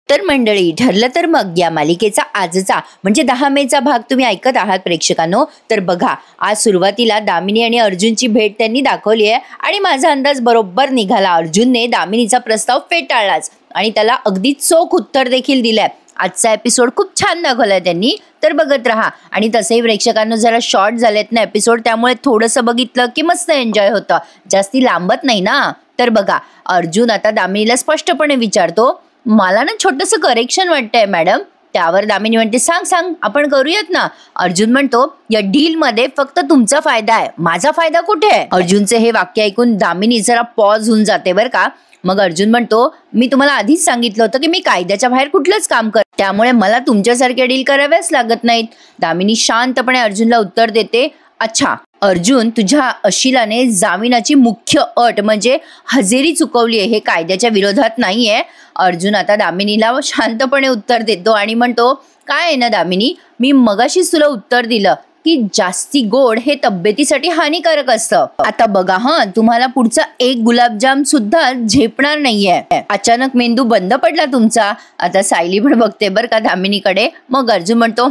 तर मंडळी, ठरलं तर मग या मालिकेचा आजचा म्हणजे 10 मेचा भाग तुम्ही ऐकत आहात प्रेक्षकांनो. तर बघा, आज सुरुवातीला दामिनी आणि अर्जुनची भेट त्यांनी दाखवली आहे आणि माझा अंदाज बरोबर निघाला. अर्जुनने दामिनीचा प्रस्ताव फेटाळलाच आणि त्याला अगदी चोख उत्तर देखील दिलंय. आजचा एपिसोड खूप छान दाखवलाय त्यांनी, तर बघत राहा. आणि तसंही प्रेक्षकांनो जरा शॉर्ट झालेत ना एपिसोड, त्यामुळे थोडंसं बघितलं की मस्त एन्जॉय होतं, जास्ती लांबत नाही ना. तर बघा, अर्जुन आता दामिनीला स्पष्टपणे विचारतो, मला ना छोटंसं करेक्शन वाटतंय मॅडम. त्यावर दामिनी म्हणते, सांग आपण करूयात ना. अर्जुन म्हणतो, या डील मध्ये फक्त तुमचा फायदा आहे, माझा फायदा कुठे आहे. अर्जुनचे हे वाक्य ऐकून दामिनी जरा पॉज होऊन जाते बरं का. मग अर्जुन म्हणतो, मी तुम्हाला आधीच सांगितलं होतं की मी कायद्याच्या बाहेर कुठलंच काम कर, त्यामुळे मला तुमच्यासारखे डील कराव्याच लागत नाहीत. दामिनी शांतपणे अर्जुनला उत्तर देते, अच्छा अर्जुन, तुझ्या अशिलाने जामिनाची मुख्य अट म्हणजे हजेरी चुकवली आहे, हे कायद्याच्या विरोधात नाहीये. अर्जुन आता दामिनीला शांतपणे उत्तर देतो आणि म्हणतो, काय आहे ना दामिनी, मी मगाशीच तुला उत्तर दिलं की जास्ती गोड हे तब्येतीसाठी हानिकारक असतं. आता बघा तुम्हाला पुढचा एक गुलाबजाम सुद्धा झेपणार नाहीये. अचानक मेंदू बंद पडला तुमचा. आता सायली पण बघते बरं का दामिनीकडे. मग अर्जुन म्हणतो,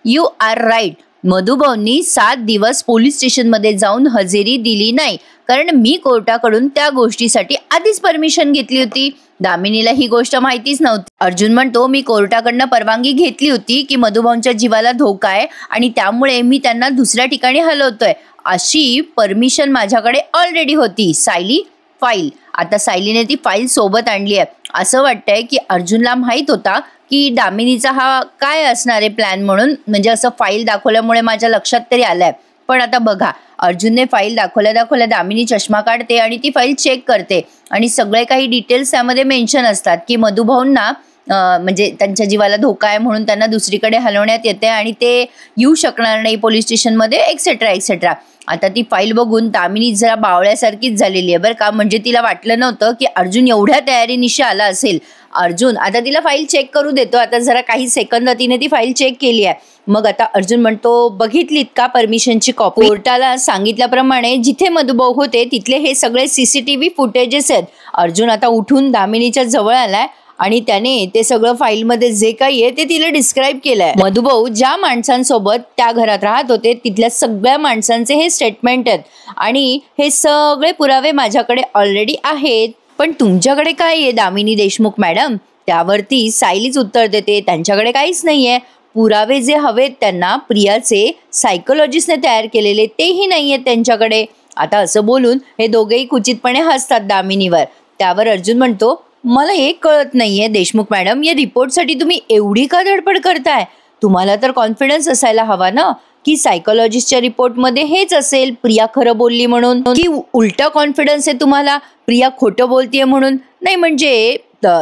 यू आर राईट. मधुभाऊंनी 7 दिवस पोलीस स्टेशन मध्ये जाऊन हजेरी दिली नाही, कारण मी कोर्टाकडून त्या गोष्टीसाठी आधीच परमिशन घेतली होती. दामिनीला ही गोष्ट माहितीच नव्हती. अर्जुन म्हणतो, मी कोर्टाकडनं परवानगी घेतली होती की मधुभाऊंच्या जीवाला धोका आहे आणि त्यामुळे मी त्यांना दुसऱ्या ठिकाणी हलवतोय, अशी परमिशन माझ्याकडे ऑलरेडी होती. सायली, फाईल. आता सायलीने ती फाईल सोबत आणली आहे. असं वाटतंय की अर्जुनला माहित होता की दामिनीचा हा काय असणार आहे प्लॅन म्हणून, म्हणजे असं फाईल दाखवल्यामुळे माझ्या लक्षात तरी आलंय. पण आता बघा, अर्जुनने फाईल दाखवल्या दामिनी चष्मा काढते आणि ती फाईल चेक करते आणि सगळे काही डिटेल्स त्यामध्ये मेन्शन असतात की मधुभाऊंना म्हणजे त्यांच्या जीवाला धोका आहे म्हणून त्यांना दुसरीकडे हलवण्यात येते आणि ते येऊ शकणार नाही पोलीस स्टेशनमध्ये, एक्सेट्रा एक्सेट्रा. आता ती फाईल बघून दामिनी जरा बावळ्यासारखीच झालेली आहे बरं का. म्हणजे तिला वाटलं नव्हतं की अर्जुन एवढ्या तयारीनिशी आला असेल. अर्जुन आता तिला फाईल चेक करू देतो. आता जरा काही सेकंद तिने ती फाईल चेक केली आहे. मग आता अर्जुन म्हणतो, बघितलीत का परमिशनची कॉपी? कोर्टाला सांगितल्याप्रमाणे जिथे मधुभाऊ होते तिथले हे सगळे CCTV फुटेजेस आहेत. अर्जुन आता उठून दामिनीच्या जवळ आलाय आणि त्याने ते सगळं फाईलमध्ये जे काही आहे ते तिला डिस्क्राईब केलंय. मधुभाऊ ज्या माणसांसोबत त्या घरात राहत होते तिथल्या सगळ्या माणसांचे हे स्टेटमेंट आहेत आणि हे सगळे पुरावे माझ्याकडे ऑलरेडी आहेत. पण तुमच्याकडे काय आहे दामिनी देशमुख मॅडम? त्यावरती सायलीच उत्तर देते, त्यांच्याकडे काहीच नाहीये. पुरावे जे हवेत त्यांना प्रियाचे सायकोलॉजिस्टने तयार केलेले तेही नाहीयेत त्यांच्याकडे. आता असं बोलून हे दोघेही कुचितपणे हसतात दामिनीवर. त्यावर अर्जुन म्हणतो, मला एक कळत नाहीये देशमुख मॅडम, या रिपोर्टसाठी तुम्ही एवढी का धडपड करताय? तुम्हाला तर कॉन्फिडन्स असायला हवा ना की सायकोलॉजिस्टच्या रिपोर्टमध्ये हेच असेल, प्रिया खरं बोलली म्हणून, की उलटा कॉन्फिडन्स आहे तुम्हाला प्रिया खोटं बोलतीये म्हणून? नाही म्हणजे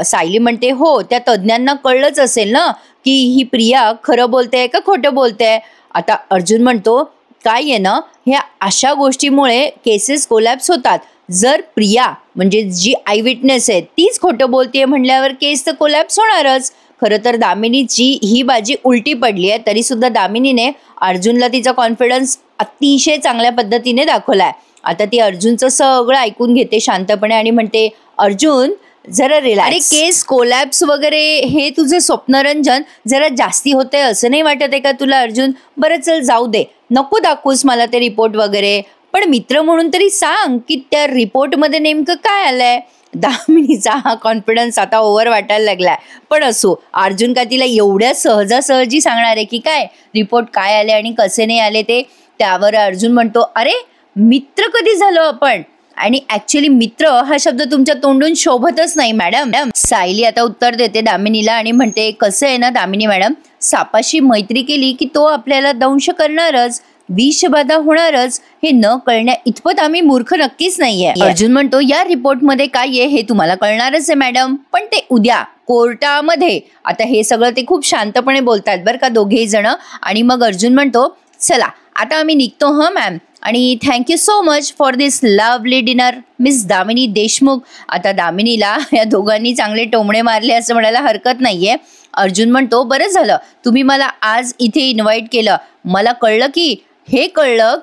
सायली म्हणते, हो त्या तज्ज्ञांना कळलंच असेल ना की ही प्रिया खरं बोलते का खोटं बोलते. आता अर्जुन म्हणतो, काय आहे ना, ह्या अशा गोष्टीमुळे केसेस कोलॅप्स होतात. जर प्रिया म्हणजे जी आय विटनेस आहे तीच खोटं बोलतेय म्हणल्यावर केस तर कोलॅप्स होणारच. खरं तर दामिनीची ही बाजी उलटी पडली आहे, तरी सुद्धा दामिनीने अर्जुनला तिचा कॉन्फिडन्स अतिशय चांगल्या पद्धतीने दाखवलाय. आता ती अर्जुनचं सगळं ऐकून घेते शांतपणे आणि म्हणते, अर्जुन जरा रिलॅक्स. अरे केस कोलॅप्स वगैरे हे तुझं स्वप्नरंजन जरा जास्ती होते असं नाही वाटत आहे का तुला अर्जुन? बरं चल जाऊ दे, नको दाखवूस मला ते रिपोर्ट वगैरे, पण मित्र म्हणून तरी सांग की त्या रिपोर्टमध्ये नेमकं काय आलंय. दामिनीचा हा कॉन्फिडन्स आता ओव्हर वाटायला लागलाय. पण असो, अर्जुन का तिला एवढ्या सहजासहजी सांगणार आहे की काय रिपोर्ट काय आले आणि कसे नाही आले ते? त्यावर अर्जुन म्हणतो, अरे मित्र कधी झालो आपण? आणि ऍक्च्युली मित्र हा शब्द तुमच्या तोंडून शोभतच नाही मॅडम. सायली आता उत्तर देते दामिनीला आणि म्हणते, कसं आहे ना दामिनी मॅडम, सापाशी मैत्री केली की तो आपल्याला दंश करणारच, विषबाधा होणारच, हे न कळण्या इतपत आम्ही मूर्ख नक्कीच नाहीये. अर्जुन म्हणतो, या रिपोर्टमध्ये काय आहे हे तुम्हाला कळणारच आहे मॅडम, पण ते उद्या कोर्टामध्ये. आता हे सगळं ते खूप शांतपणे बोलतात बरं का दोघेही जण. आणि मग अर्जुन म्हणतो, चला आता आम्ही निघतो मॅम, आणि thank you so much for this lovely dinner miss Damini Deshmukh. आता दामिनीला या दोघांनी चांगले टोमणे मारले असं म्हणायला हरकत नाहीये. अर्जुन म्हणतो, बरं झालं तुम्ही मला आज इथे इन्व्हाइट केलं. मला कळलं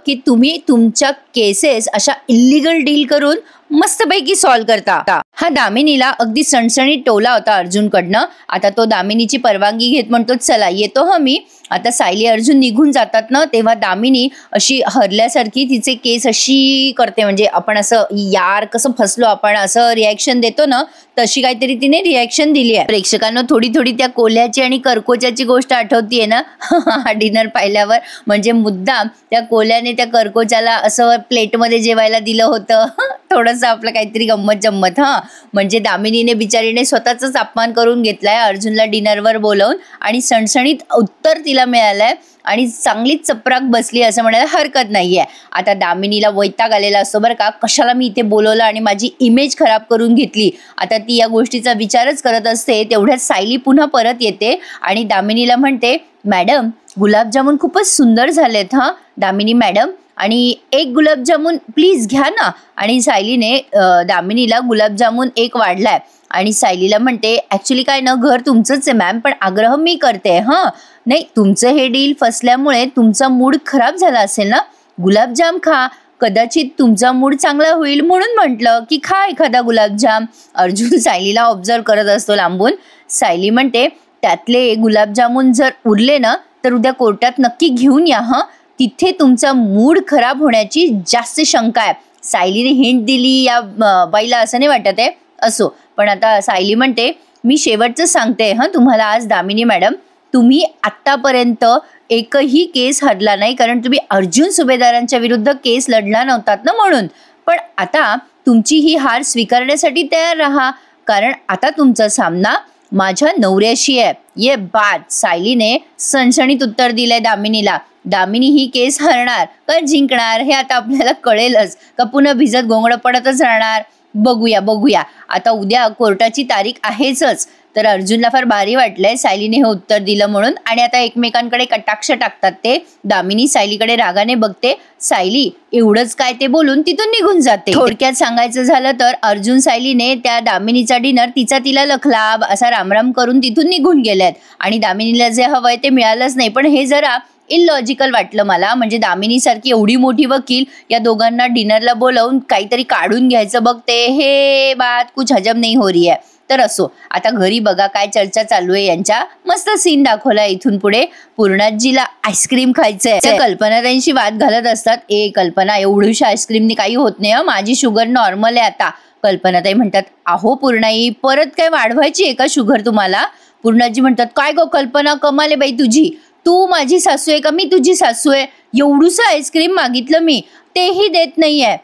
की तुम्ही तुमच्या केसेस अशा इल्लीगल डील करून मस्तपैकी सॉल्व्ह करता. हा दामिनीला अगदी सणसणीत टोला होता अर्जुनकडनं. आता तो दामिनीची परवानगी घेत म्हणतो चला येतो मी. आता सायली अर्जुन निघून जातात ना, तेव्हा दामिनी अशी हरल्यासारखी तिचे केस अशी करते, म्हणजे आपण असं यार कसं फसलो आपण असं रिॲक्शन देतो ना, तशी काहीतरी तिने रिॲक्शन दिली आहे. प्रेक्षकांना थोडी थोडी त्या कोल्ह्याची आणि करकोच्याची गोष्ट आठवतीये ना डिनर पाहिल्यावर. म्हणजे मुद्दाम त्या कोल्ह्याने त्या करकोच्याला असं प्लेटमध्ये जेवायला दिलं होतं. थोडंसं आपलं काहीतरी गंमत जम्मत. म्हणजे दामिनीने बिचारीने स्वतःचाच अपमान करून घेतलाय अर्जुनला डिनरवर बोलवून, आणि सणसणीत उत्तर तिला मिळालंय आणि चांगलीच चपराक बसली असं म्हणायला हरकत नाहीये. आता दामिनीला वैताग आलेला असतो बरं का, कशाला मी इथे बोलवलं आणि माझी इमेज खराब करून घेतली. आता ती या गोष्टीचा विचारच करत असते. तेवढ्यात सायली पुन्हा परत येते आणि दामिनीला म्हणते मॅडम गुलाबजामुन खूपच सुंदर झालेत दामिनी मॅडम, आणि एक गुलाबजामुन प्लीज घ्या ना. आणि सायलीने दामिनीला गुलाबजामुन एक वाढलाय आणि सायलीला म्हणते ॲक्च्युली काय ना घर तुमचंच आहे मॅम, पण आग्रह मी करते नाही तुमचं हे डील फसल्यामुळे तुमचा मूड खराब झाला असेल ना, गुलाबजाम खा, कदाचित तुमचा मूड चांगला होईल म्हणून म्हटलं की खा एखादा गुलाबजाम. अर्जुन सायलीला ऑब्झर्व करत असतो लांबून. सायली म्हणते त्यातले गुलाबजामुन जर उरले ना तर उद्या कोर्टात नक्की घेऊन या तिथे तुमचा मूड खराब होण्याची जास्त शंका आहे. सायलीने हिंट दिली या बाईला असं नाही वाटत आहे. असो, पण आता सायली म्हणते मी शेवटचं सांगते तुम्हाला आज दामिनी मॅडम, तुम्ही आत्तापर्यंत एकही केस हरला नाही कारण तुम्ही अर्जुन सुभेदारांच्या विरुद्ध केस लढला नव्हतात ना म्हणून. पण आता तुमची ही हार स्वीकारण्यासाठी तयार राहा, कारण आता तुमचा सामना माझ्या नवऱ्याशी आहे. ये बात. सायलीने सणसणीत उत्तर दिलंय दामिनीला. दामिनी ही केस हरणार का जिंकणार हे आता आपल्याला कळेलच का पुन्हा भिजत गोंगडं पडतच राहणार. बघूया. आता उद्या कोर्टाची तारीख आहेच. तर अर्जुनला फार भारी वाटलंय सायलीने हे उत्तर दिलं म्हणून, आणि आता एकमेकांकडे कटाक्ष टाकतात ते. दामिनी सायलीकडे रागाने बघते. सायली एवढंच काय ते बोलून तिथून निघून जाते. थोडक्यात सांगायचं झालं तर अर्जुन सायलीने त्या दामिनीचा डिनर तिचा लखलाभ असा रामराम करून तिथून निघून गेल्यात आणि दामिनीला जे हवंय ते मिळालंच नाही. पण हे जरा इलॉजिकल वाटलं मला. म्हणजे दामिनी सारखी एवढी मोठी वकील या दोघांना डिनरला बोलवून काहीतरी काढून घ्यायचं बघते, हे बात कुछ हजम नाही हो रही है. तर असो, आता घरी बघा काय चर्चा चालू आहे यांच्या. मस्त सीन दाखवला इथून पुढे. पूर्णाजीला आईस्क्रीम खायचंय. कल्पना त्यांची वाद घालत असतात. कल्पना एवढीशा आईस्क्रीमनी काही होत नाही माझी शुगर नॉर्मल आहे आता. कल्पनाताई म्हणतात अहो पूर्णाई परत काय वाढवायची आहे का शुगर तुम्हाला. पूर्णाजी म्हणतात काय गो कल्पना कमाल आहे बाई तुझी, तू माझी सासू आहे का मी तुझी सासू आहे. एवढूसं आईस्क्रीम मागितलं मी तेही देत नाहीये.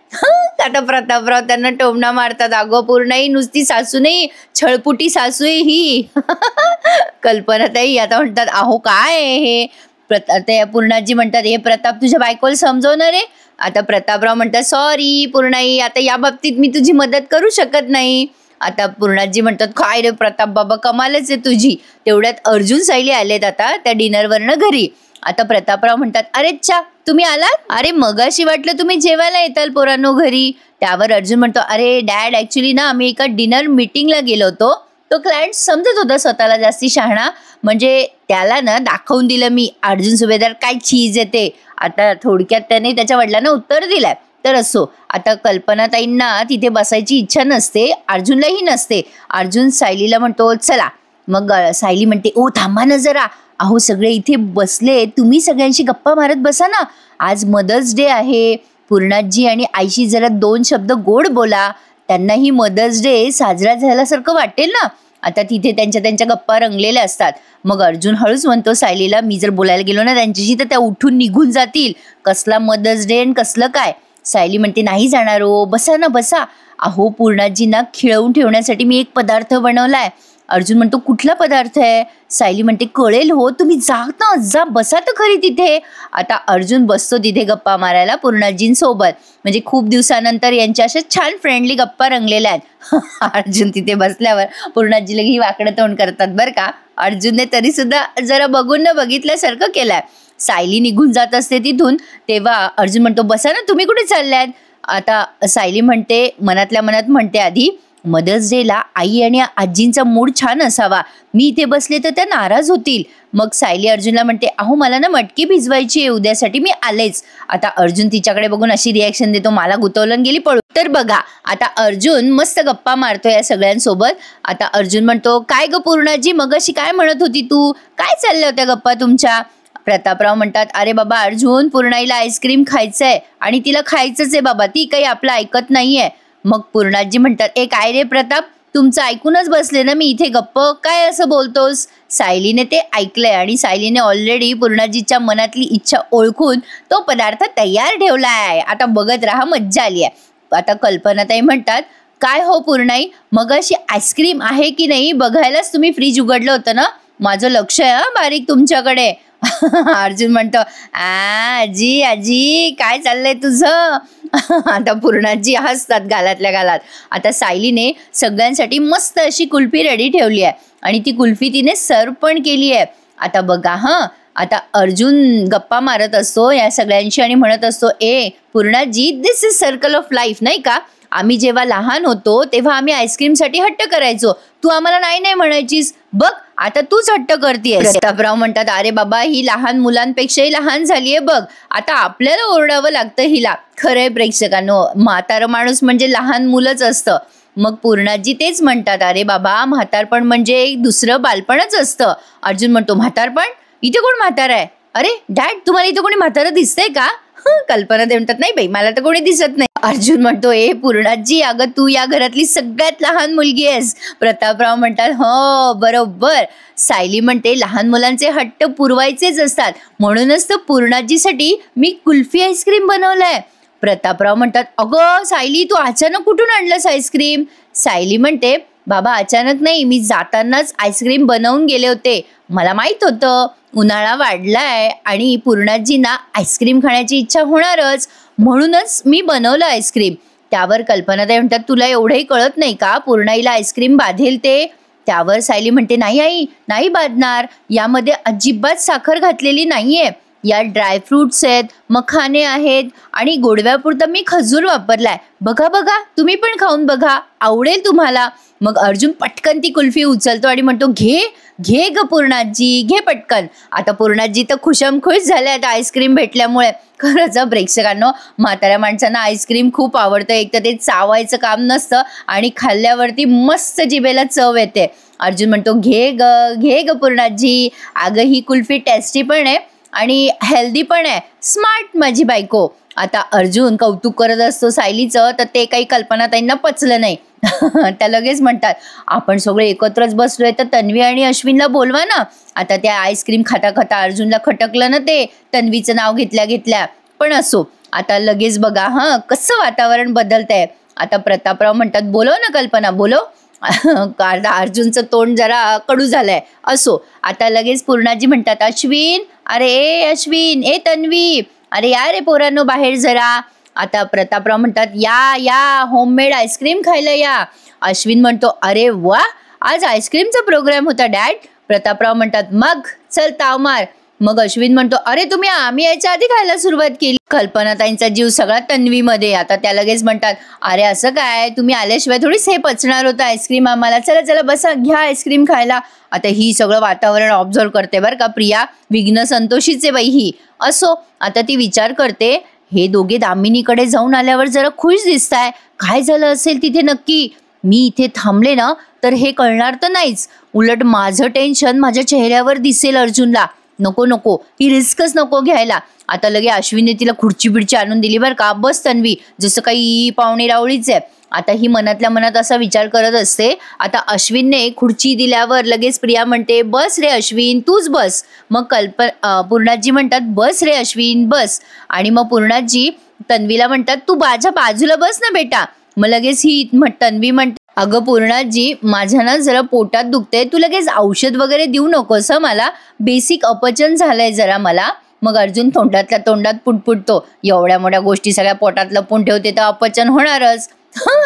आता प्रतापराव त्यांना टोमणा मारतात. अगो पूर्णाई नुसती सासू नाही छळपुटी सासू आहे ही. कल्पनाताई आता म्हणतात अहो काय हे. ते पूर्णाजी म्हणतात हे प्रताप तुझ्या बायकोला समजवणार आहे. आता प्रतापराव म्हणतात सॉरी पूर्णाई, आता या बाबतीत मी तुझी मदत करू शकत नाही. आता पूर्णाजी म्हणतात काय रे प्रताप बाबा कमालच आहे तुझी. तेवढ्यात अर्जुन सायली आलेत आता त्या डिनरवरनं घरी. आता प्रतापराव म्हणतात अरे चा तुम्ही आलात, अरे मगाशी वाटलं तुम्ही जेवायला येताल पोरांनो घरी. त्यावर अर्जुन म्हणतो अरे डॅड ॲक्च्युली ना आम्ही एका डिनर मीटिंगला गेलो होतो. तो क्लायंट समजत होता स्वतःला जास्ती शहाणा, म्हणजे त्याला ना दाखवून दिलं मी अर्जुन सुभेदार काय चीज येते. आता थोडक्यात त्याने त्याच्या वडिलांना उत्तर दिलंय. तर असो, आता कल्पनाताईंना तिथे बसायची इच्छा नसते, अर्जुनलाही नसते. अर्जुन सायलीला म्हणतो चला. मग सायली म्हणते ओ थांबा ना जरा, अहो सगळे इथे बसले, तुम्ही सगळ्यांशी गप्पा मारत बसा ना, आज मदर्स डे आहे. पूर्णाजी आणि आईशी जरा 2 शब्द गोड बोला, त्यांनाही मदर्स डे साजरा झाल्यासारखं वाटेल ना. आता तिथे त्यांच्या गप्पा रंगलेल्या असतात. मग अर्जुन हळूच म्हणतो सायलीला मी जर बोलायला गेलो ना त्यांच्याशी तर त्या उठून निघून जातील. कसला मदर्स डे आणि कसलं काय. सायली म्हणते नाही जाणार हो, बसा ना बसा. अहो पूर्णाजींना खिळवून ठेवण्यासाठी मी एक पदार्थ बनवलाय. अर्जुन म्हणतो कुठला पदार्थ आहे. सायली म्हणते कळेल हो, तुम्ही जा ना, जा बसा तर खरी तिथे. आता अर्जुन बसतो तिथे गप्पा मारायला पूर्णाजींसोबत. म्हणजे खूप दिवसानंतर यांच्या अशा छान फ्रेंडली गप्पा रंगलेल्या आहेत. अर्जुन तिथे बसल्यावर पूर्णाजीला ही वाकडं तोंड करतात बरं का. अर्जुनने तरी सुद्धा जरा बघून न बघितल्यासारखं केलंय. सायली निघून जात असते तिथून, तेव्हा अर्जुन म्हणतो बसा ना तुम्ही कुठे चालल्यात. आता सायली म्हणते मनातल्या मनात म्हणते आधी मदर्स डेला आई आणि आजींचा मूड छान असावा, मी इथे बसले तर त्या नाराज होतील. मग सायली अर्जुनला म्हणते, अहो मला ना मटकी भिजवायची आहे उद्यासाठी, मी आलेच. आता अर्जुन तिच्याकडे बघून अशी रिॲक्शन देतो, मला गुतवलं गेली पळून. तर बघा आता अर्जुन मस्त गप्पा मारतो या सगळ्यांसोबत. आता अर्जुन म्हणतो, काय ग पूर्णाजी, मगाशी काय म्हणत होती तू, काय चालल्या होत्या गप्पा तुमच्या? प्रतापराव म्हणतात, अरे बाबा अर्जुन, पूर्णाईला आईस्क्रीम खायचंय आणि तिला खायचंच आहे बाबा, ती काही आपलं ऐकत नाहीये. मग पूर्णाजी म्हणतात, ए काय रे प्रताप, तुमचं ऐकूनच बसले ना मी इथे गप्प, काय असं बोलतोस? सायलीने ते ऐकलंय आणि सायलीने ऑलरेडी पूर्णाजीच्या मनातली इच्छा ओळखून तो पदार्थ तयार ठेवलाय. आता बघत राहा, मज्जा आली आहे. आता कल्पनाताई म्हणतात, काय हो पूर्णाई, मगाशी आईस्क्रीम आहे की नाही बघायलाच तुम्ही फ्रीज उघडलं होतं ना, माझं लक्ष आहे बारीक तुमच्याकडे. अर्जुन म्हणतो, आजी आजी काय चाललंय तुझं? आता पूर्णाजी हसतात गालातल्या गालात. आता सायलीने सगळ्यांसाठी मस्त अशी कुल्फी रेडी ठेवली आहे आणि ती कुल्फी तिने सर्व पण केली आहे. आता बघा आता अर्जुन गप्पा मारत असतो या सगळ्यांशी आणि म्हणत असतो, ए पूर्णाजी, दिस इज सर्कल ऑफ लाईफ, नाही का? आम्ही जेव्हा लहान होतो तेव्हा आम्ही आईस्क्रीमसाठी हट्ट करायचो, तू आम्हाला नाही नाही म्हणायचीस, बघ आता तूच हट्ट करतेयस. प्रतापराव म्हणतात, अरे बाबा ही लहान मुलांपेक्षाही लहान झालीये बघ, आता आपल्याला ओरडावं लागतं हिला. खरंय प्रेक्षकांनो, म्हातारं माणूस म्हणजे लहान मुलंच असतं. मग पूर्णाजी तेच म्हणतात, अरे बाबा म्हातारपण म्हणजे एक दुसरं बालपणच असतं. अर्जुन म्हणतो, म्हातारपण? इथे कोण म्हातार आहे? अरे डॅड, तुम्हाला इथे कोणी म्हातारं दिसतंय का? कल्पना ते म्हणतात, नाही बाई मला तर कोणी दिसत नाही. अर्जुन म्हणतो, ए पूर्णाजी, अगं तू या घरातली सगळ्यात लहान मुलगी आहेस. प्रतापराव म्हणतात, हो बरोबर. सायली म्हणते, लहान मुलांचे हट्ट पुरवायचेच असतात, म्हणूनच तर पूर्णाजीसाठी मी कुल्फी आईस्क्रीम बनवलंय. प्रतापराव म्हणतात, अगं सायली, तू अचानक कुठून आणलंस आईस्क्रीम? सायली म्हणते, बाबा अचानक नाही, मी जातानाच आईस्क्रीम बनवून गेले होते. मला माहित होतं उन्हाळा वाढलाय आणि पूर्णाजींना आईस्क्रीम खाण्याची इच्छा होणारच, म्हणूनच मी बनवलं आईस्क्रीम. त्यावर कल्पनाताई म्हणतात, तुला एवढंही कळत नाही का पूर्णाईला आईस्क्रीम बाधेल ते? त्यावर सायली म्हणते, नाही आई, नाही बाधणार, यामध्ये अजिबात साखर घातलेली नाहीये, यात ड्रायफ्रुट्स आहेत, मखाने आहेत आणि गोडव्यापुरतं मी खजूर वापरलाय. बघा बघा, तुम्ही पण खाऊन बघा, आवडेल तुम्हाला. मग अर्जुन पटकन ती कुल्फी उचलतो आणि म्हणतो, घे घे ग पूर्णाजी, घे पटकन. आता पूर्णाजी तर खुशामखुश झाल्या आता आईस्क्रीम भेटल्यामुळे. खरंच प्रेक्षकांनो, म्हाताऱ्या माणसांना आईस्क्रीम खूप आवडतं. एक तर ते चावायचं काम नसतं आणि खाल्ल्यावरती मस्त जिभेला चव येते. अर्जुन म्हणतो, घे ग पूर्णाजी, अगं ही कुल्फी टेस्टी पण आहे आणि हेल्दी पण आहे, स्मार्ट माझी बायको. आता अर्जुन कौतुक करत असतो सायलीचं, तर ते काही कल्पनाताईंना पचलं नाही. त्या लगेच म्हणतात, आपण सगळे एकत्रच बसलोय तर तन्वी आणि अश्विनला बोलवा ना. आता त्या आईस्क्रीम खाता खाता अर्जुनला खटकलं ना ते तन्वीचं नाव घेतल्या. पण असो, आता लगेच बघा कसं वातावरण बदलतंय. आता प्रतापराव म्हणतात, बोलव ना कल्पना, बोलव. अर्जुनचं तोंड जरा कडू झालंय. असो, आता लगेच पूर्णाजी म्हणतात, अश्विन, अरे ए अश्विन, ए तन्वी, अरे या रे पोरांनो बाहेर जरा. आता प्रतापराव म्हणतात, या होममेड आईस्क्रीम खायला या. अश्विन म्हणतो, अरे वा, आज आईस्क्रीमचा प्रोग्राम होता डॅड. प्रतापराव म्हणतात, मग चल ताव मार. मग अश्विन म्हणतो, अरे तुम्ही आम्ही यायच्या आधी खायला सुरुवात केली. कल्पनाताईंचा जीव सगळा तन्वीमध्ये. आता त्या लगेच म्हणतात, अरे असं काय, तुम्ही आल्याशिवाय थोडीच हे पचणार होतं आईस्क्रीम आम्हाला, चला चला बसा, घ्या आईस्क्रीम खायला. आता ही सगळं वातावरण ऑब्झर्व करते बरं का प्रिया, विघ्न संतोषीचे बाई ही. असो, आता ती विचार करते, हे दोघे दामिनीकडे जाऊन आल्यावर जरा खुश दिसताय, काय झालं असेल तिथे नक्की? मी इथे थांबले ना तर हे कळणार तर नाहीच, उलट माझं टेन्शन माझ्या चेहऱ्यावर दिसेल अर्जुनला. नको, ही रिस्कच नको घ्यायला. आता लगे अश्विनने तिला खुर्ची बिडची आणून दिली बरं का, बस तन्वी, जसं काही पाहुणे रावळीच आहे. आता ही मनातल्या मनात असा विचार करत असते. आता अश्विनने खुर्ची दिल्यावर लगेच प्रिया म्हणते, बस रे अश्विन, तूच बस. मग पूर्णाजी म्हणतात, बस रे अश्विन बस. आणि मग पूर्णाजी तन्वीला म्हणतात, तू माझ्या बाजूला बस ना बेटा. मग लगेच ही तन्वी म्हणते, अगं पूर्णाजी, माझ्या ना जरा पोटात दुखते, तू लगेच औषध वगैरे देऊ नकोस, मला बेसिक अपचन झालंय जरा मला. मग अर्जुन तोंडातल्या तोंडात पुटपुटतो, एवढ्या मोठ्या गोष्टी सगळ्या पोटात लपून ठेवते तर अपचन होणारच.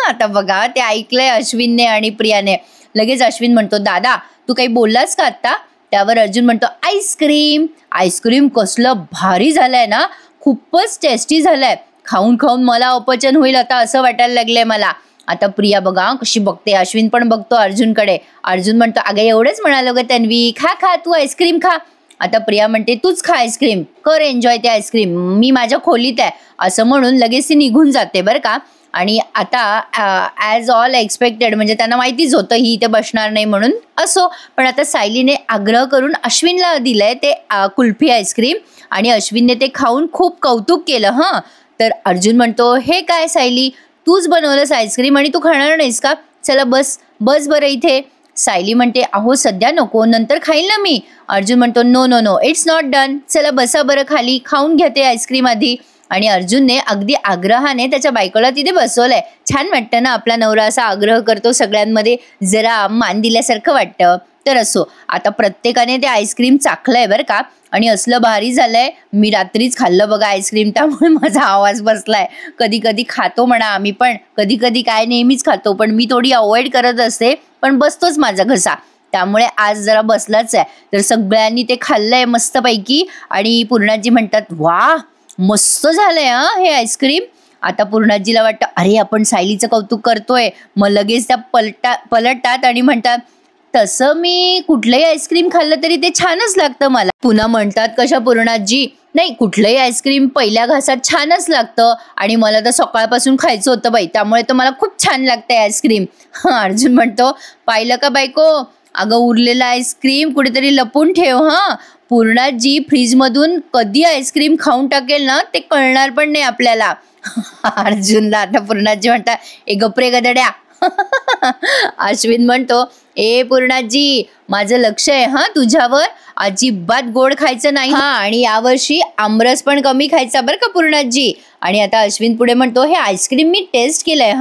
आता बघा, ते ऐकलंय अश्विनने आणि प्रियाने. लगेच अश्विन म्हणतो, दादा तू काही बोललास का आता? त्यावर अर्जुन म्हणतो, आईस्क्रीम कसलं भारी झालंय ना, खूपच टेस्टी झालंय, खाऊन मला अपचन होईल आता असं वाटायला लागलंय मला. आता प्रिया बघा कशी बघते, अश्विन पण बघतो अर्जुनकडे. अर्जुन म्हणतो अगं एवढंच म्हणालो ग तन्वी, खा खा तू आईस्क्रीम खा. आता प्रिया म्हणते तूच खा आईस्क्रीम, कर एन्जॉय ते आईस्क्रीम, मी माझ्या खोलीत आहे, असं म्हणून लगेच ती निघून जाते बरं का. आणि आता ॲज ऑल एक्सपेक्टेड, म्हणजे त्यांना माहितीच होतं ही इथे बसणार नाही म्हणून, असो. पण आता सायलीने आग्रह करून अश्विनला दिलंय ते कुल्फी आईस्क्रीम आणि अश्विनने ते खाऊन खूप कौतुक केलं. हं, तर अर्जुन म्हणतो हे काय सायली, तूच बनवलंस आईस्क्रीम आणि तू खाणार नाहीस का, चला बस बस बरं इथे. सायली म्हणते अहो सध्या नको, नंतर खाईल ना मी. अर्जुन म्हणतो no no no, it's not done, चला बसा बरं खाली, खाऊन घेते आईस्क्रीम आधी. आणि अर्जुनने अगदी आग्रहाने त्याच्या बायकोला तिथे बसवलंय. छान वाटतं ना आपला नवरा असा आग्रह करतो, सगळ्यांमध्ये जरा मान दिल्यासारखं वाटतं. तर असो, आता प्रत्येकाने ते आईस्क्रीम चाखलंय बरं का, आणि असलं भारी झालंय. मी रात्रीच खाल्लं बघा आईस्क्रीम, त्यामुळे माझा आवाज बसलाय. कधी कधी खातो म्हणा आम्ही पण, कधी कधी काय नेहमीच खातो, पण मी थोडी अवॉइड करत असते, पण बसतोच माझा घसा, त्यामुळे आज जरा बसलाच आहे. तर सगळ्यांनी ते खाल्लंय मस्तपैकी. आणि पूर्णाजी म्हणतात वा मस्त झालंय हे आईस्क्रीम. आता पूर्णाजीला वाटतं अरे आपण सायलीचं कौतुक करतोय, मग लगेच त्या पलटतात आणि म्हणतात तसं मी कुठलंही आईस्क्रीम खाल्लं तरी ते छानच लागतं मला. पुन्हा म्हणतात कशा पूर्णाजी, नाही कुठलंही आईस्क्रीम पहिल्या घासात छानच लागतं आणि मला तर सकाळपासून खायचं होतं बाई, त्यामुळे तर मला खूप छान लागतंय आईस्क्रीम. अर्जुन म्हणतो पाहिलं का बायको, अगं उरलेला आईस्क्रीम कुठेतरी लपून ठेव. पूर्णाजी फ्रीजमधून कधी आईस्क्रीम खाऊन टाकेल ना ते कळणार पण नाही आपल्याला. अर्जुनला आता पूर्णाजी म्हणतात ए गप्रे गदड्या. अश्विन म्हणतो ए पूर्णाजी माझं लक्ष आहे तुझ्यावर, अजिबात गोड खायचं नाही आणि यावर्षी आमरस पण कमी खायचा बरं का पूर्णाजी. आणि आता अश्विन पुढे म्हणतो हे आईस्क्रीम मी टेस्ट केलंय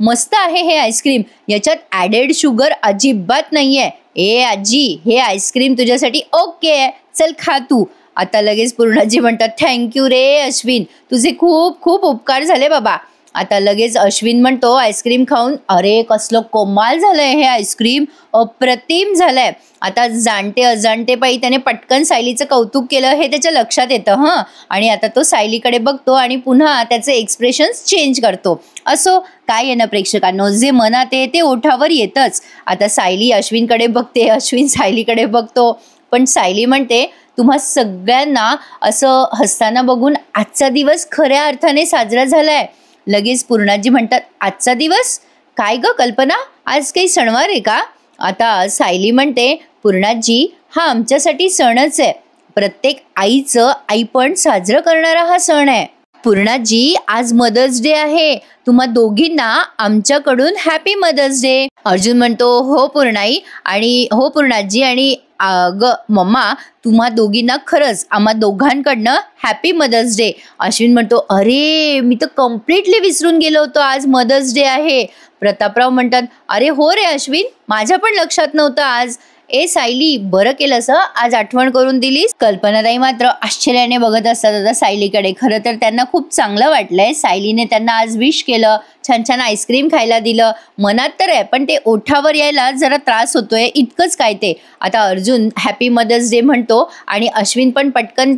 मस्त आहे हे आईस्क्रीम, याच्यात ॲडेड शुगर अजिबात नाहीये. ए आजी हे आईस्क्रीम तुझ्यासाठी ओके आहे, चल खा तू. आता लगेच पूर्णाजी म्हणतात थँक्यू रे अश्विन, तुझे खूप खूप उपकार झाले बाबा. आता लगेच अश्विन म्हणतो आईस्क्रीम खाऊन अरे कसलं कमाल झालंय हे आईस्क्रीम, अप्रतिम झालंय. आता जाणते अजाणते पायी त्याने पटकन सायलीचं कौतुक केलं हे त्याच्या लक्षात येतं. आणि आता तो सायलीकडे बघतो आणि पुन्हा त्याचे एक्सप्रेशन्स चेंज करतो. असो काय आहे ना प्रेक्षकांनो, जे मनात आहे ते ओठावर येतच. आता सायली अश्विनकडे बघते, अश्विन सायलीकडे बघतो, पण सायली म्हणते तुम्हा सगळ्यांना असं हसताना बघून आजचा दिवस खऱ्या अर्थाने साजरा झालाय. लगेच पूर्णाजी म्हणतात आजचा दिवस काय ग कल्पना, आज काही सणवार आहे का. आता सायली म्हणते पूर्णाजी हा आमच्यासाठी सणच आहे, प्रत्येक आईचं आईपण साजरं करणारा हा सण आहे. पूर्णाजी आज मदर्स डे आहे, तुम्हा दोघींना आमच्याकडून हॅपी मदर्स डे. अर्जुन म्हणतो हो पूर्णाई आणि हो पूर्णाजी आणि ग मम्मा तुम्हा दोघींना खरंच आम्हा दोघांकडनं हॅपी मदर्स डे. अश्विन म्हणतो अरे मी तर कम्प्लिटली विसरून गेलो होतो आज मदर्स डे आहे. प्रतापराव म्हणतात अरे हो रे अश्विन, माझ्या पण लक्षात नव्हतं आज. ए सायली बरं केलंस आज आठवण करून दिलीस. कल्पनाताई मात्र आश्चर्याने बघत असतात आता सायलीकडे. खरं तर त्यांना खूप चांगलं वाटलंय, सायलीने त्यांना आज विश केलं, छान छान आईस्क्रीम खायला दिलं. मनात तर आहे पण ते ओठावर यायला जरा त्रास होतोय, इतकंच काय ते. आता अर्जुन हॅपी मदर्स डे म्हणतो आणि अश्विन पण पटकन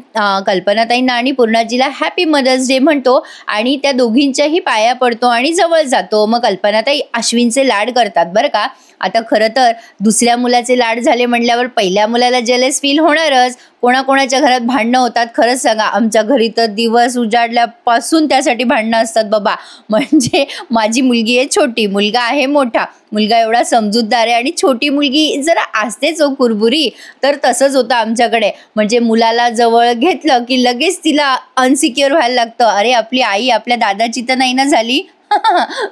कल्पनाताईंना आणि पूर्णाजीला हॅपी मदर्स डे म्हणतो आणि त्या दोघींच्याही पाया पडतो आणि जवळ जातो. मग कल्पनाताई अश्विनचे लाड करतात बरं का. आता खरं तर दुसऱ्या मुलाचे लाड झाले म्हणल्यावर पहिल्या मुलाला जेलस फील होणारच. कोणाकोणाच्या घरात भांडणं होतात खरंच सांगा, आमच्या घरी तर दिवस उजाडल्यापासून त्यासाठी भांडणं असतात बाबा. म्हणजे माझी मुलगी आहे छोटी, मुलगा आहे मोठा. मुलगा एवढा समजूतदार आहे आणि छोटी मुलगी जरा असतेच कुरबुरी. तर तसंच होतं आमच्याकडे, म्हणजे मुलाला जवळ घेतलं की लगेच तिला अनसिक्युअर व्हायला लागतं. अरे आपली आई आपल्या दादाची तर नाही ना झाली.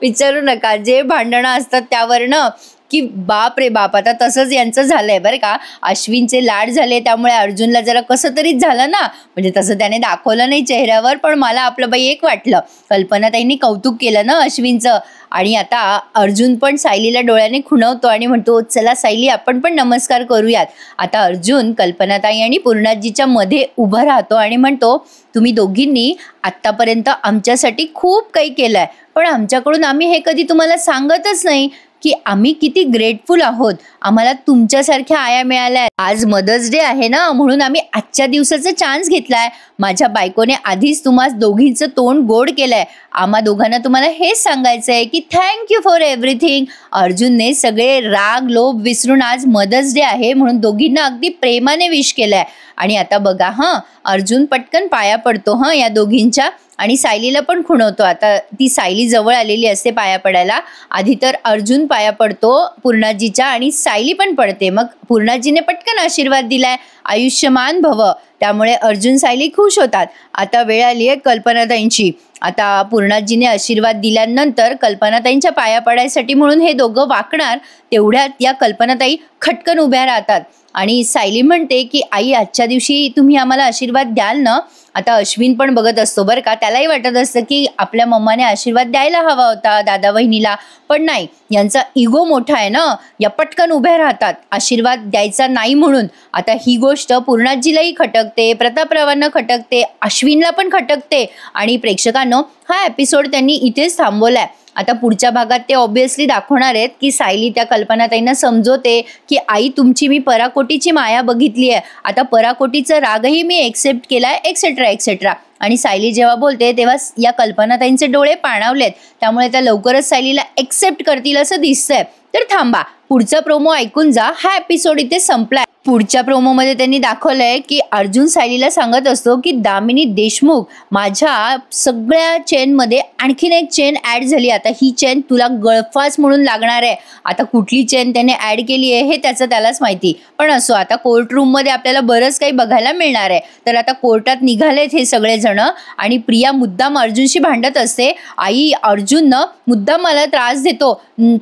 विचारू नका, जे भांडणं असतात त्यावरनं की बाप रे बाप. आता तसंच यांचं झालंय बरं का. अश्विनचे लाड झाले त्यामुळे अर्जुनला जरा कसं तरीच झालं ना, म्हणजे तसं त्याने दाखवलं नाही चेहऱ्यावर, पण मला आपलं बाई एक वाटलं. कल्पनाताईंनी कौतुक केलं ना अश्विनचं. आणि आता अर्जुन पण सायलीला डोळ्याने खुणवतो आणि म्हणतो चला सायली आपण पण नमस्कार करूयात. आता अर्जुन कल्पनाताई आणि पूर्णाजीच्या मध्ये उभं राहतो आणि म्हणतो तुम्ही दोघींनी आत्तापर्यंत आमच्यासाठी खूप काही केलंय, पण आमच्याकडून आम्ही हे कधी तुम्हाला सांगतच नाही. की आम्ही किती ग्रेटफुल आहोत, आम्हाला तुमच्यासारख्या आया मिळाल्या. आज मदर्स डे आहे ना, म्हणून आम्ही आजच्या दिवसाचा चान्स घेतलाय. माझ्या बायकोने आधीच तुम्हा दोघींचं तोंड गोड केलंय. आम्हा दोघांना तुम्हाला हेच सांगायचंय की थँक्यू फॉर एव्हरीथिंग. अर्जुनने सगळे राग लोभ विसरून आज मदर्स डे आहे म्हणून दोघींना अगदी प्रेमाने विश केलंय. आणि आता बघा अर्जुन पटकन पाया पडतो या दोघींच्या, आणि सायलीला पण खुणवतो. आता ती सायली जवळ आलेली असते पाया पडायला. आधी तर अर्जुन पाया पडतो पूर्णाजीच्या आणि सायली पण पडते. मग पूर्णाजीने पटकन आशीर्वाद दिलाय, आयुष्यमान भव. त्यामुळे अर्जुन सायली खुश होतात. आता वेळ आली आहे कल्पनाताईंची. आता पूर्णाजीने आशीर्वाद दिल्यानंतर कल्पनाताईंच्या पाया पडायसाठी म्हणून हे दोघं वाकणार. तेवढ्यात या कल्पनाताई खटकन उभ्या राहतात आणि सायली म्हणते की आई, आजच्या दिवशी तुम्ही आम्हाला आशीर्वाद द्याल ना. आता अश्विन पण बघत असतो बरं का. त्यालाही वाटत असतं की आपल्या मम्माने आशीर्वाद द्यायला हवा होता दादा वहिनीला, पण नाही, यांचा इगो मोठा आहे ना. या पटकन उभ्या राहतात आशीर्वाद द्यायचा नाही म्हणून. आता ही गोष्ट पूर्णाजीलाही खटकते, प्रतापरावांना खटकते, अश्विनला पण खटकते. आणि प्रेक्षकांनो, हा एपिसोड त्यांनी इथेच थांबवलाय. आता पुढच्या भागात ते ऑब्विसली दाखवणार आहेत की सायली त्या कल्पनाताईंना समजवते की आई, तुमची मी पराकोटीची माया बघितली आहे, आता पराकोटीचा रागही मी एक्सेप्ट केलाय, एक्सेट्रा एक्सेट्रा. आणि सायली जेव्हा बोलते तेव्हा या कल्पनाताईंचे डोळे पाणावलेत. त्यामुळे त्या लवकरच सायलीला एक्सेप्ट करतील असं दिसतंय. तर थांबा, पुढचा प्रोमो ऐकून जा. हा एपिसोड इथे संपलाय. पुढच्या प्रोमोमध्ये त्यांनी दाखवलंय की अर्जुन सायलीला सांगत असतो की दामिनी देशमुख, माझ्या सगळ्या चेनमध्ये आणखीन एक चेन ऍड झाली. आता ही चेन तुला गळफास म्हणून लागणार आहे. आता कुठली चेन त्याने ऍड केली आहे हे त्यालाच माहिती. पण असो, आता कोर्ट रूम मध्ये आपल्याला बरंच काही बघायला मिळणार आहे. तर आता कोर्टात निघालेत हे सगळेजण आणि प्रिया मुद्दाम अर्जुनशी भांडत असते. आई, अर्जुन मुद्दाम मला त्रास देतो,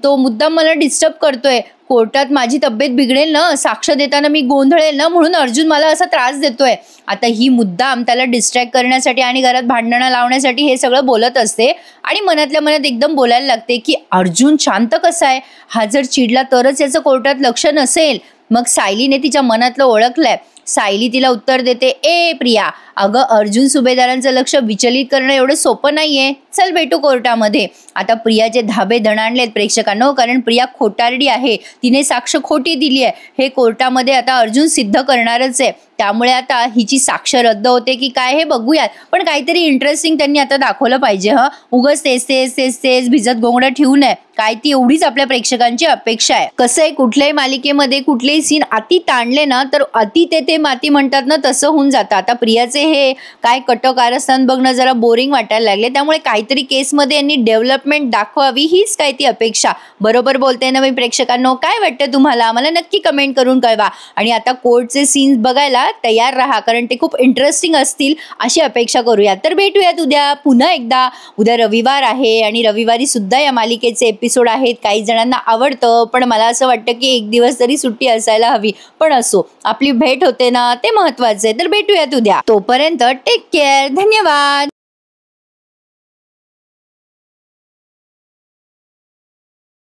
तो मुद्दाम मला डिस्टर्ब करतोय, कोर्टात माझी तब्येत बिघडेल ना, साक्ष देताना मी गोंधळेल ना, म्हणून अर्जुन मला असा त्रास देतोय. आता ही मुद्दाम त्याला डिस्ट्रॅक्ट करण्यासाठी आणि घरात भांडणं लावण्यासाठी हे सगळं बोलत असते. आणि मनातल्या मनात एकदम बोलायला लागते की अर्जुन शांत कसा आहे, हा जर चिडला तरच याचं कोर्टात लक्ष नसेल. मग सायलीने तिच्या मनातलं ओळखलंय. सायली तिला उत्तर देते, ए प्रिया, अगं अर्जुन सुभेदारांचं लक्ष विचलित करणं एवढं सोपं नाहीये, चल भेटू कोर्टामध्ये. आता प्रियाचे धाबे धणाणलेत प्रेक्षकांनो, कारण प्रिया खोटारडी आहे, तिने साक्ष खोटी दिली आहे. हे कोर्टामध्ये आता अर्जुन सिद्ध करणारच आहे. त्यामुळे आता हिची साक्ष रद्द होते की काय हे बघूयात. पण काहीतरी इंटरेस्टिंग त्यांनी आता दाखवलं पाहिजे. उगाच तेच भिजत घोंगडं ठेवू नये. काय ती एवढीच आपल्या प्रेक्षकांची अपेक्षा आहे. कसं आहे, कुठल्याही मालिकेमध्ये कुठलेही सीन अति ताणले ना तर अति ते माती म्हणतात ना, तसं होऊन जातं. आता प्रियाचे हे काय कटकारस्थान बघणं जरा बोरिंग वाटायला लागले. त्यामुळे काहीतरी केसमध्ये यांनी डेव्हलपमेंट दाखवावी, हीच काय ती अपेक्षा. बरोबर बोलते ना मी प्रेक्षकांनो? काय वाटतं तुम्हाला? मला नक्की कमेंट करून कळवा. आणि आता कोर्टचे सीन्स बघायला तयार राहा, कारण ते खूप इंटरेस्टिंग असतील अशी अपेक्षा करूयात. तर भेटूयात उद्या पुन्हा एकदा. उद्या रविवार आहे आणि रविवारी सुद्धा या मालिकेचे एपिसोड आहेत. काही जणांना आवडतं, पण मला असं वाटतं की एक दिवस तरी सुट्टी असायला हवी. पण असो, आपली भेट होते ना, ते महत्वाचे. तर भेटूयात उद्या. तोपर्यंत टेक केअर. धन्यवाद.